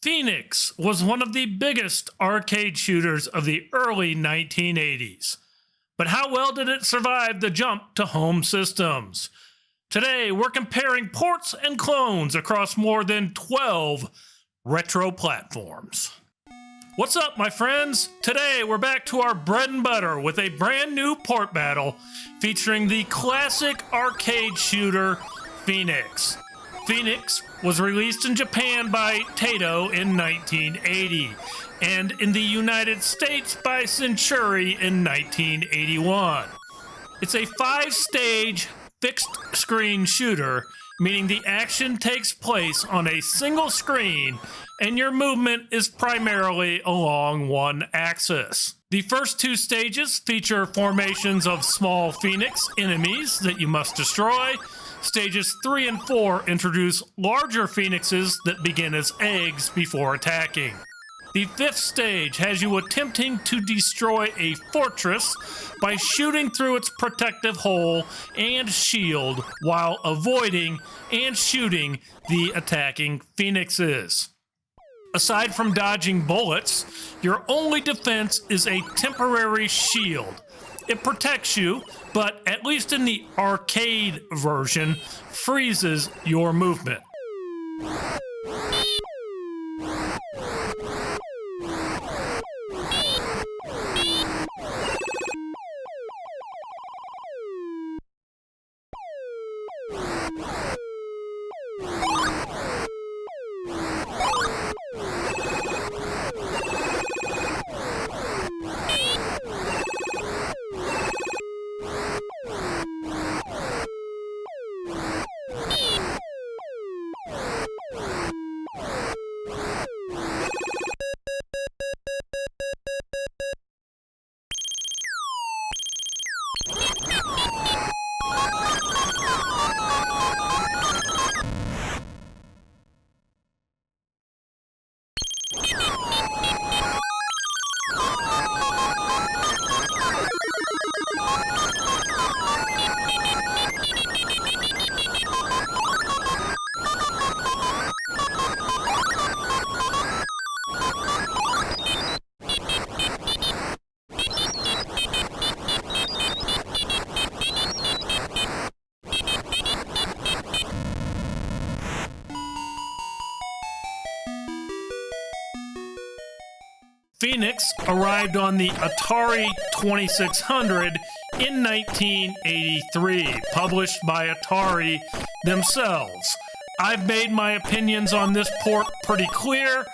Pheenix was one of the biggest arcade shooters of the early 1980s. But how well did it survive the jump to home systems? Today, we're comparing ports and clones across more than 12 retro platforms. What's up, my friends? Today, we're back to our bread and butter with a brand new port battle featuring the classic arcade shooter, Pheenix. Pheenix was released in Japan by Taito in 1980 and in the United States by Centuri in 1981. It's a 5-stage fixed-screen shooter, meaning the action takes place on a single screen and your movement is primarily along one axis. The first 2 stages feature formations of small Pheenix enemies that you must destroy. Stages 3 and 4 introduce larger Pheenixes that begin as eggs before attacking. The 5th stage has you attempting to destroy a fortress by shooting through its protective hull and shield while avoiding and shooting the attacking Pheenixes. Aside from dodging bullets, your only defense is a temporary shield. It protects you, but at least in the arcade version, freezes your movement. Pheenix arrived on the Atari 2600 in 1983, published by Atari themselves. I've made my opinions on this port pretty clear.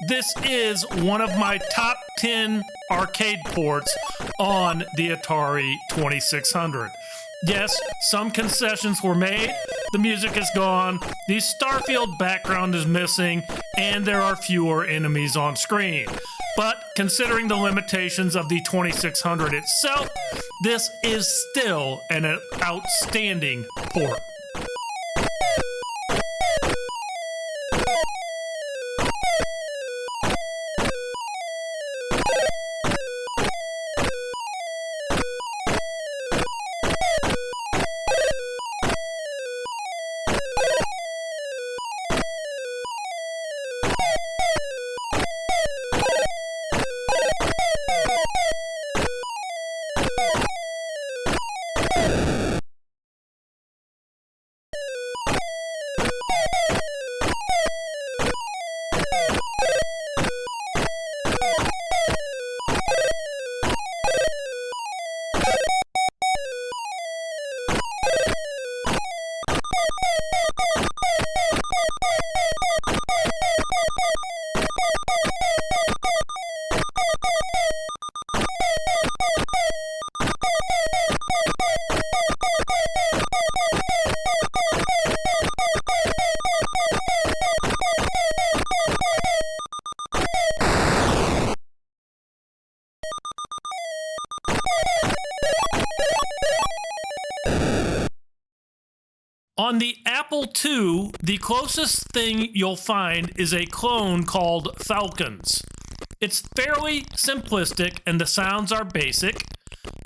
This is one of my top 10 arcade ports on the Atari 2600. Yes, some concessions were made. The music is gone, the Starfield background is missing, and there are fewer enemies on screen. But considering the limitations of the 2600 itself, this is still an outstanding port. On the Apple II, the closest thing you'll find is a clone called Falcons. It's fairly simplistic and the sounds are basic.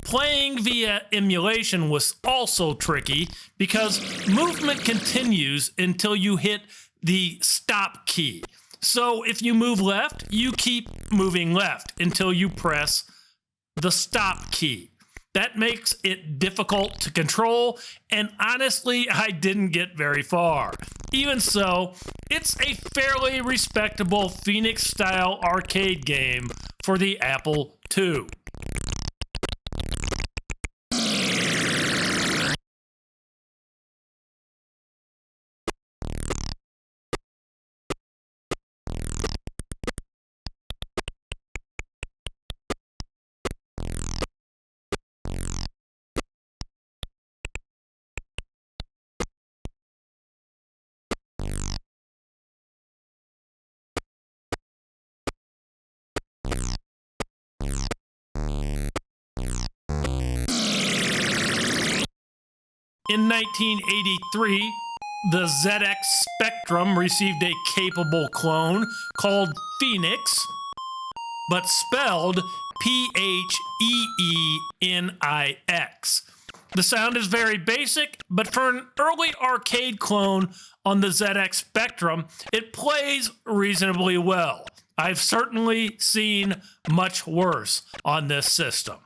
Playing via emulation was also tricky because movement continues until you hit the stop key. So if you move left, you keep moving left until you press the stop key. That makes it difficult to control, and honestly, I didn't get very far. Even so, it's a fairly respectable Pheenix-style arcade game for the Apple II. In 1983, the ZX Spectrum received a capable clone called Pheenix, but spelled Phenix. The sound is very basic, but for an early arcade clone on the ZX Spectrum, it plays reasonably well. I've certainly seen much worse on this system.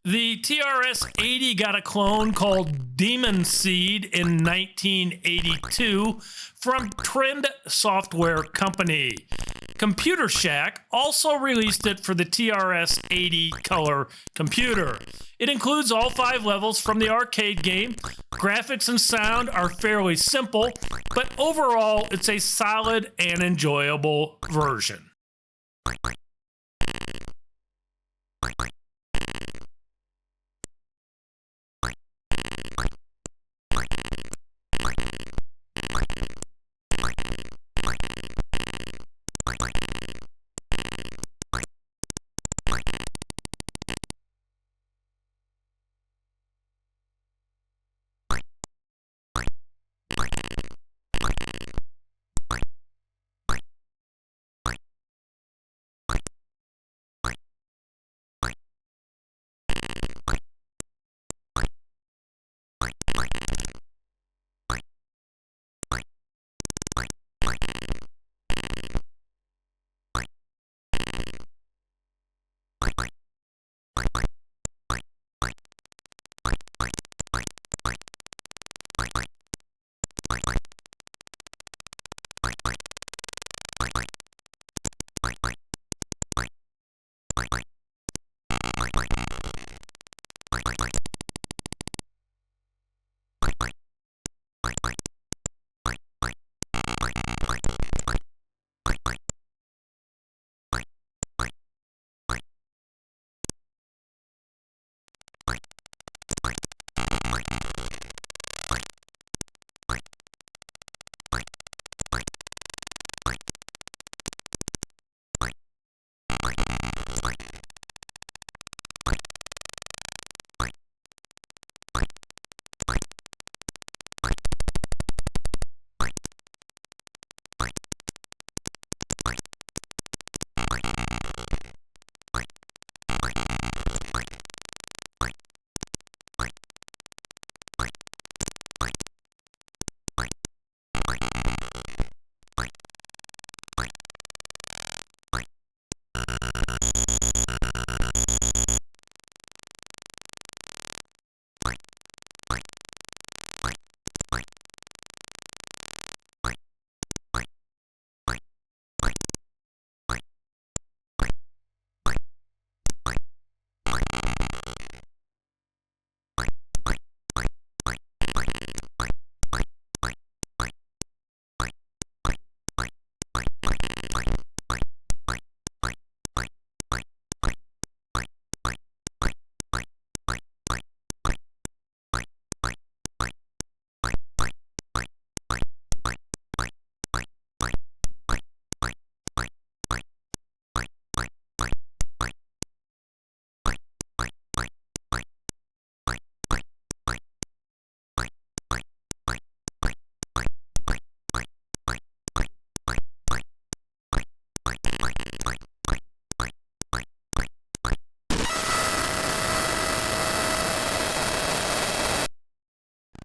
The TRS-80 got a clone called Demon Seed in 1982 from Trend Software Company. Computer Shack also released it for the TRS-80 color computer. It includes all 5 levels from the arcade game. Graphics and sound are fairly simple, but overall it's a solid and enjoyable version.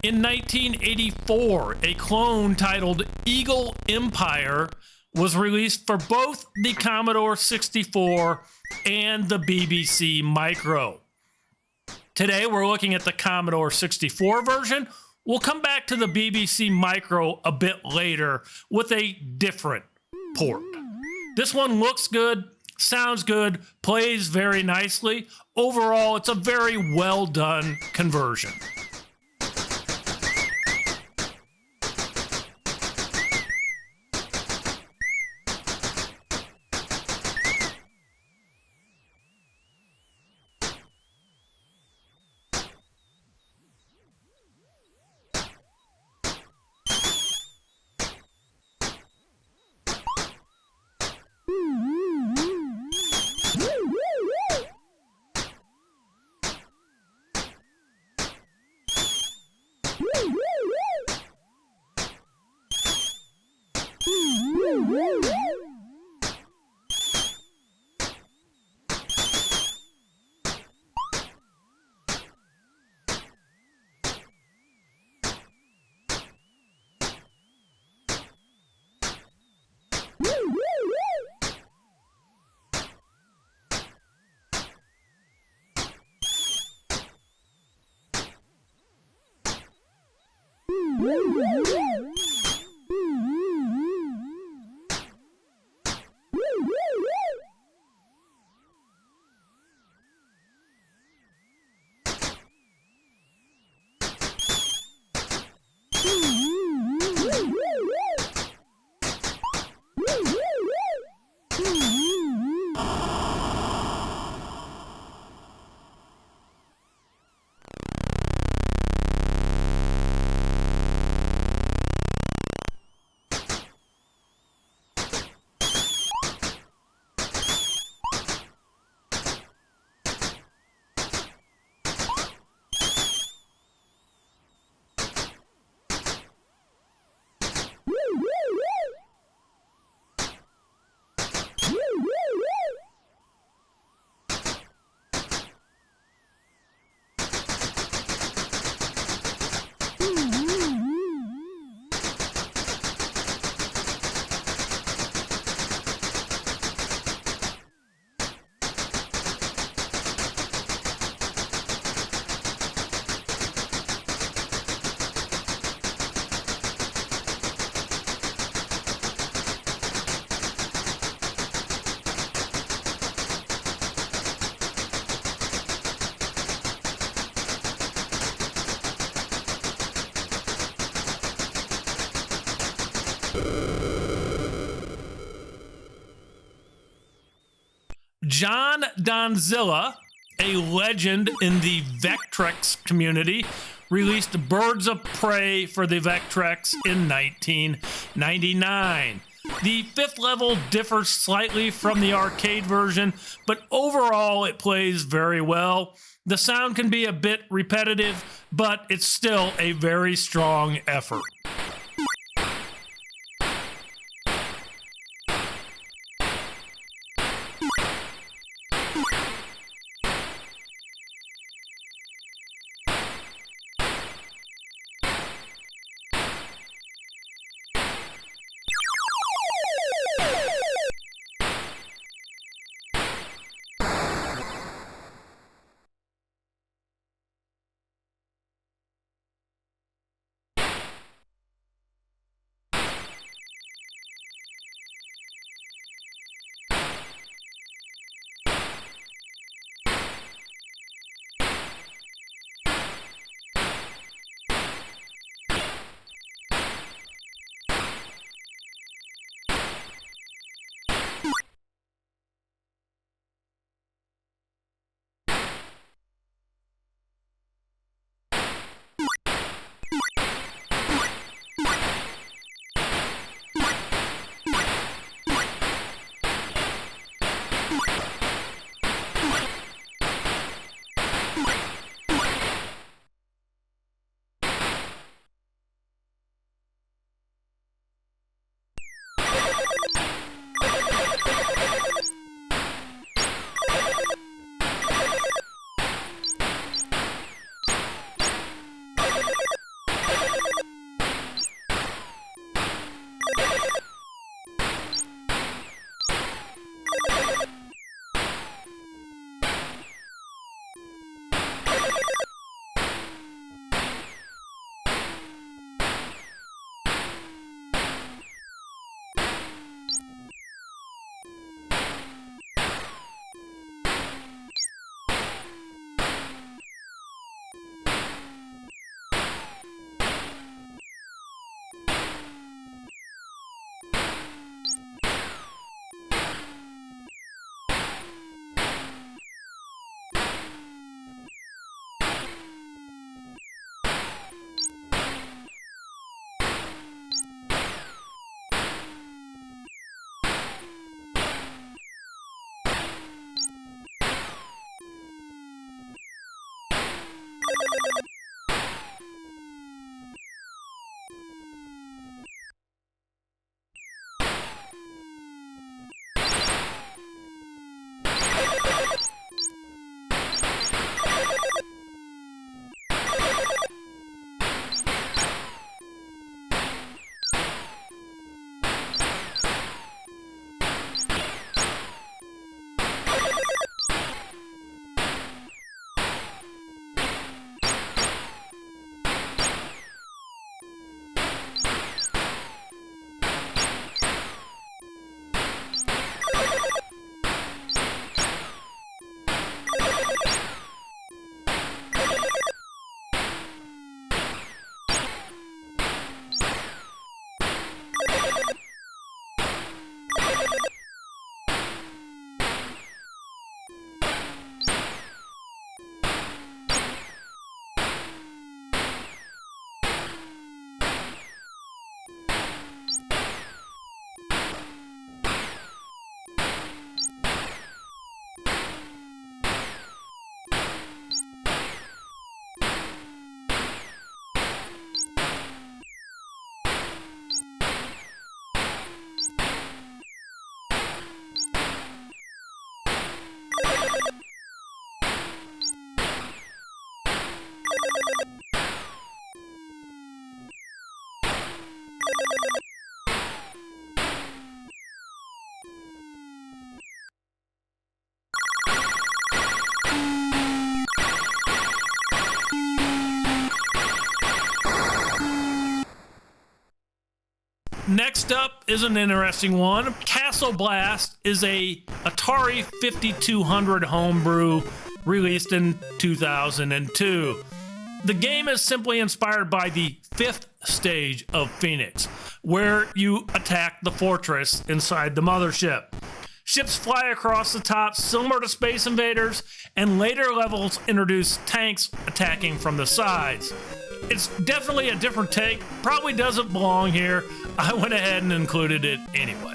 In 1984, a clone titled Eagle Empire was released for both the Commodore 64 and the BBC Micro. Today, we're looking at the Commodore 64 version. We'll come back to the BBC Micro a bit later with a different port. This one looks good, sounds good, plays very nicely. Overall, it's a very well done conversion. John Dondzilla, a legend in the Vectrex community, released Birds of Prey for the Vectrex in 1999. The fifth level differs slightly from the arcade version, but overall it plays very well. The sound can be a bit repetitive, but it's still a very strong effort. Next up is an interesting one. Castle Blast is a Atari 5200 homebrew released in 2002. The game is simply inspired by the 5th stage of Pheenix, where you attack the fortress inside the mothership. Ships fly across the top similar to Space Invaders, and later levels introduce tanks attacking from the sides. It's definitely a different take, probably doesn't belong here. I went ahead and included it anyway.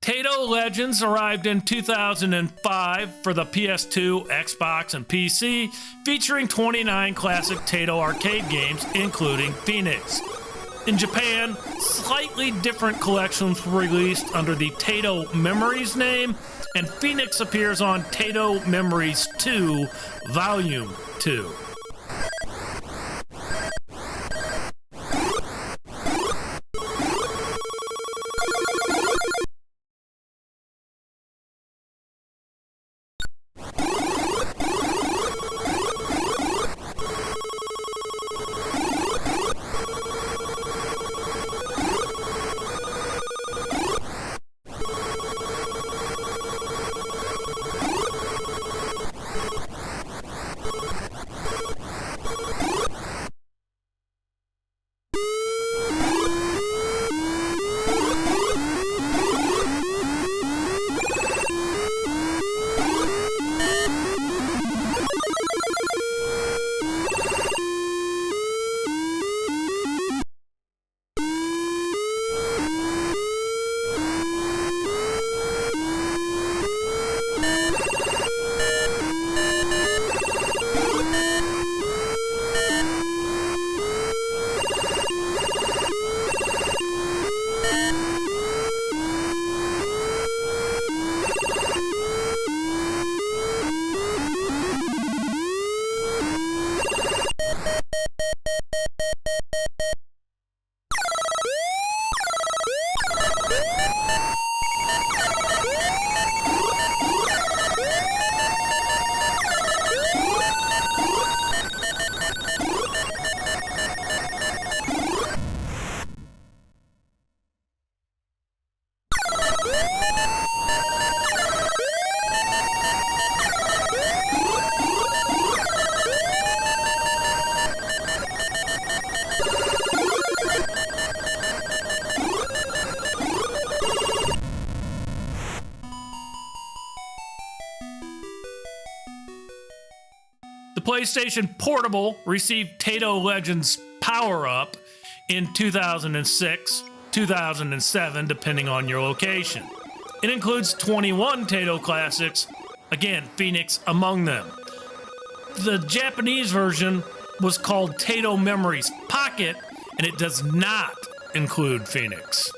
Taito Legends arrived in 2005 for the PS2, Xbox, and PC, featuring 29 classic Taito arcade games, including Pheenix. In Japan, slightly different collections were released under the Taito Memories name, and Pheenix appears on Taito Memories 2, Volume 2. The PlayStation Portable received Taito Legends Power Up in 2006, 2007, depending on your location. It includes 21 Taito classics, again, Pheenix among them. The Japanese version was called Taito Memories Pocket, and it does not include Pheenix.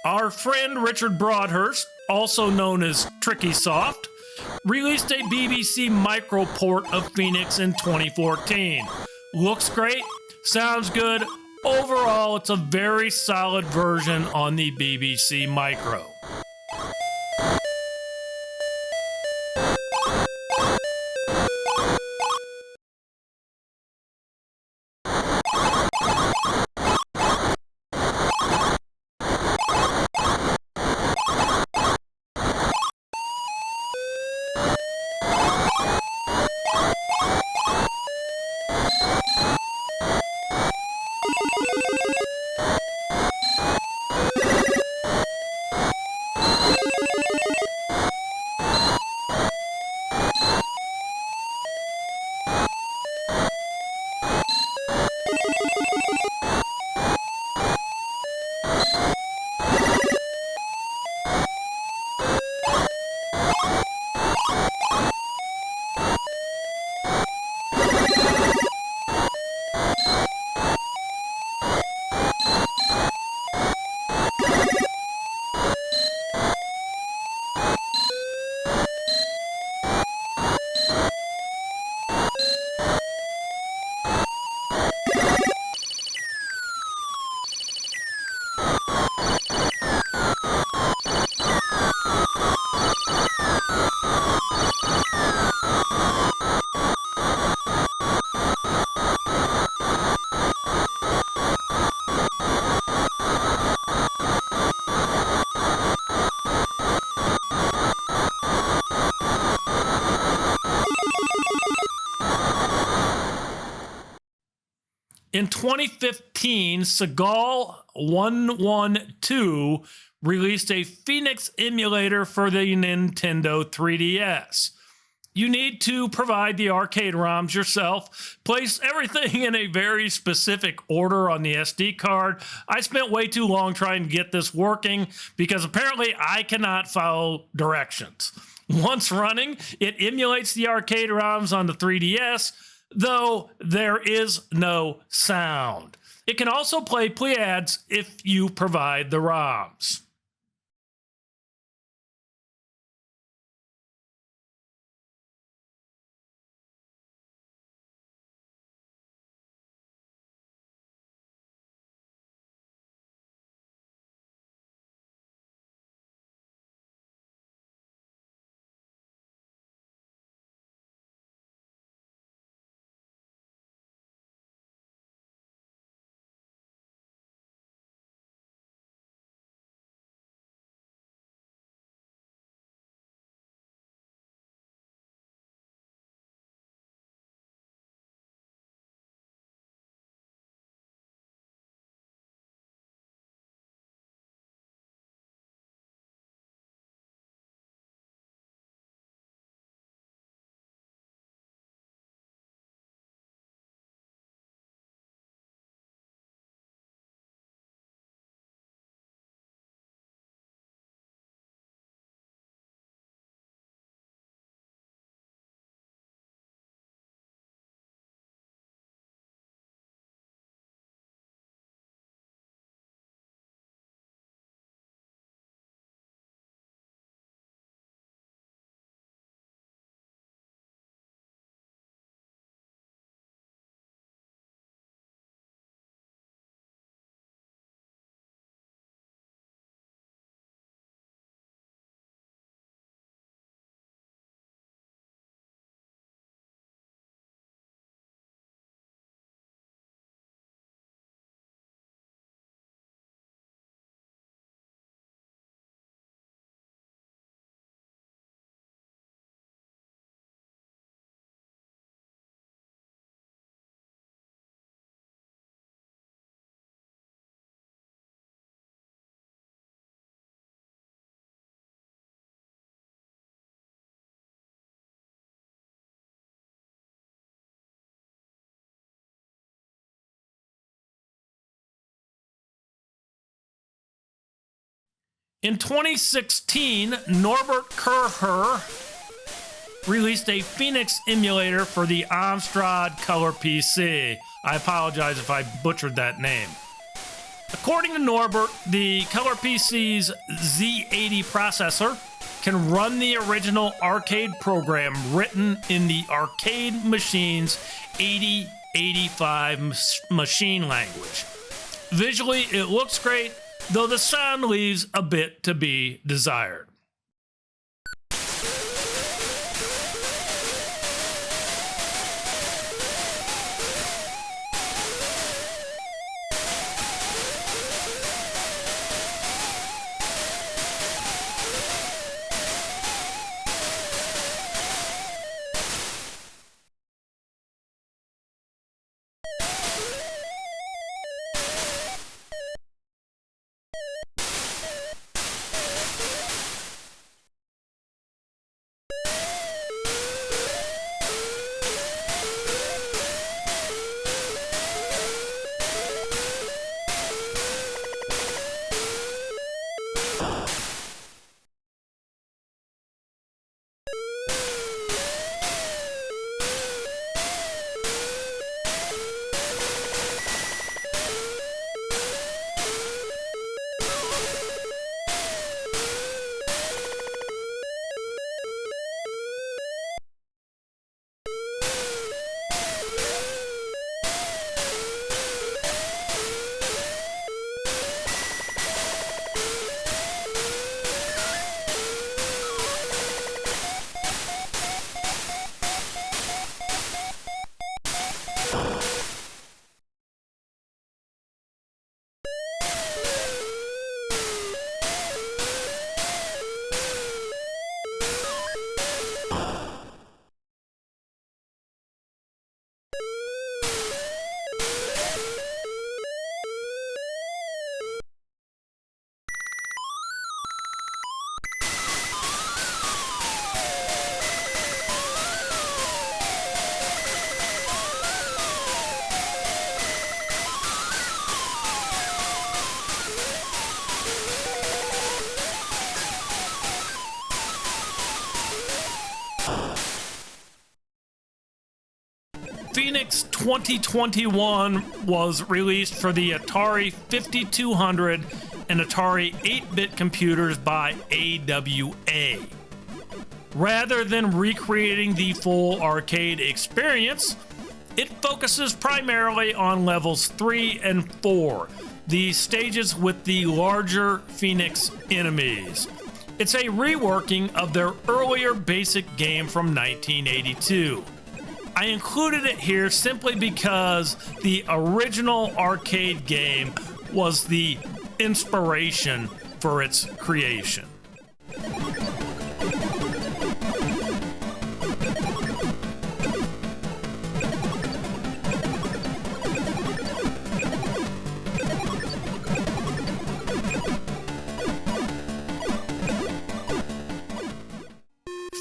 Our friend Richard Broadhurst, also known as TrickySoft, released a BBC micro port of Pheenix in 2014. Looks great, sounds good. Overall, it's a very solid version on the BBC Micro. In 2015, Seagal 112 released a Pheenix emulator for the Nintendo 3DS. You need to provide the arcade ROMs yourself, place everything in a very specific order on the SD card. I spent way too long trying to get this working because apparently I cannot follow directions. Once running, it emulates the arcade ROMs on the 3DS, though there is no sound. It can also play Pleiades if you provide the ROMs. In 2016, Nobert Kehrer released a Pheenix emulator for the Amstrad Color PC. I apologize if I butchered that name. According to Nobert, the Color PC's Z80 processor can run the original arcade program written in the arcade machine's 8085 machine language. Visually, it looks great, though the sound leaves a bit to be desired. Pheenix 2021 was released for the Atari 5200 and Atari 8-bit computers by AWA. Rather than recreating the full arcade experience, it focuses primarily on levels 3 and 4, the stages with the larger Pheenix enemies. It's a reworking of their earlier basic game from 1982. I included it here simply because the original arcade game was the inspiration for its creation.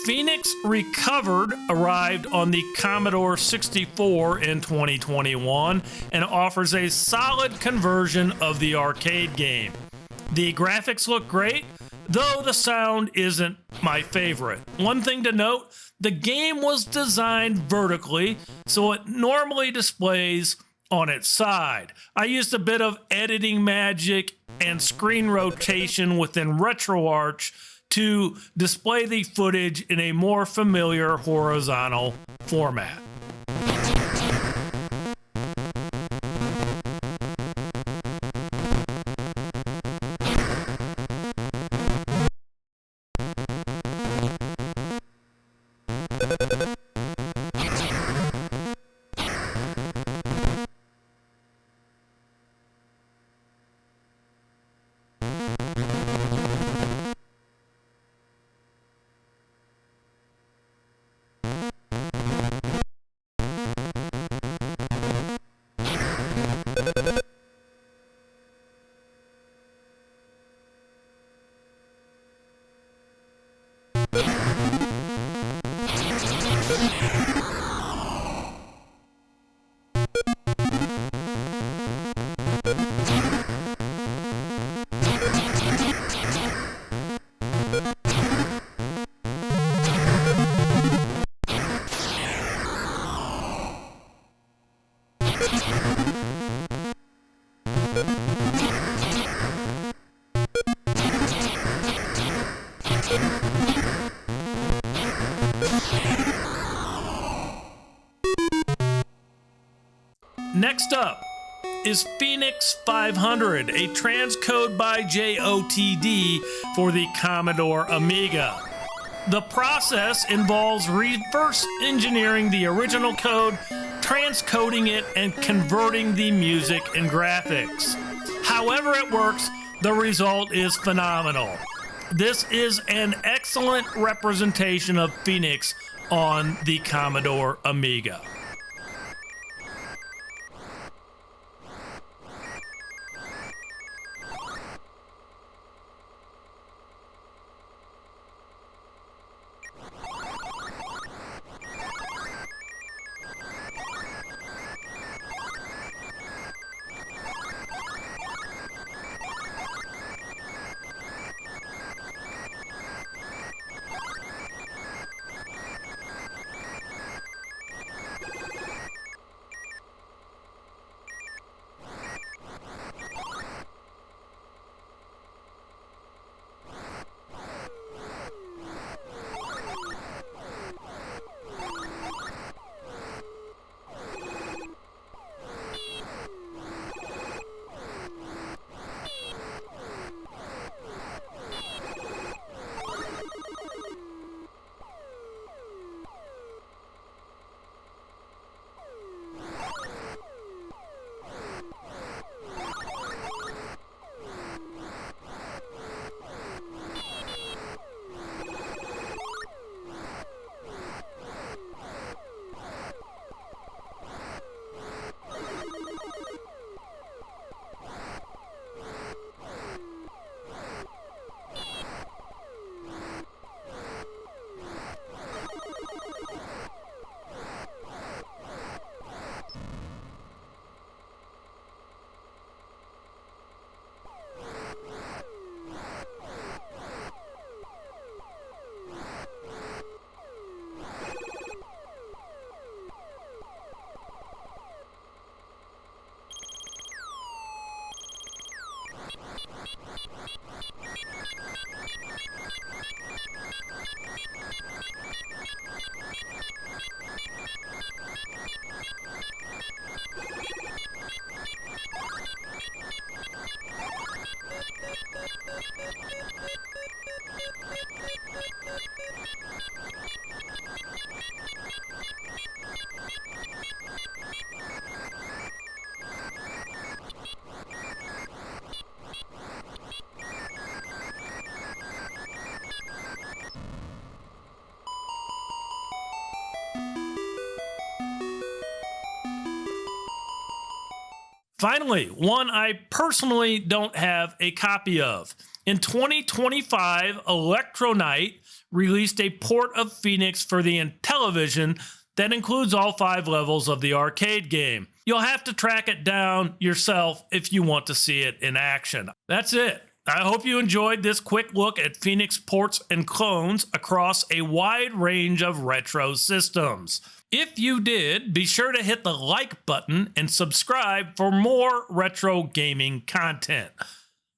Pheenix Recovered arrived on the Commodore 64 in 2021 and offers a solid conversion of the arcade game. The graphics look great, though the sound isn't my favorite. One thing to note, the game was designed vertically, so it normally displays on its side. I used a bit of editing magic and screen rotation within RetroArch to display the footage in a more familiar horizontal format. Next up is Pheenix 500, a transcode by JOTD for the Commodore Amiga. The process involves reverse engineering the original code, transcoding it, and converting the music and graphics. However it works, the result is phenomenal. This is an excellent representation of Pheenix on the Commodore Amiga. Finally, one I personally don't have a copy of. In 2025, Elektronite released a port of Pheenix for the Intellivision that includes all 5 levels of the arcade game. You'll have to track it down yourself if you want to see it in action. That's it. I hope you enjoyed this quick look at Pheenix ports and clones across a wide range of retro systems. If you did, be sure to hit the like button and subscribe for more retro gaming content.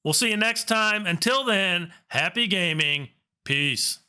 We'll see you next time. Until then, happy gaming. Peace.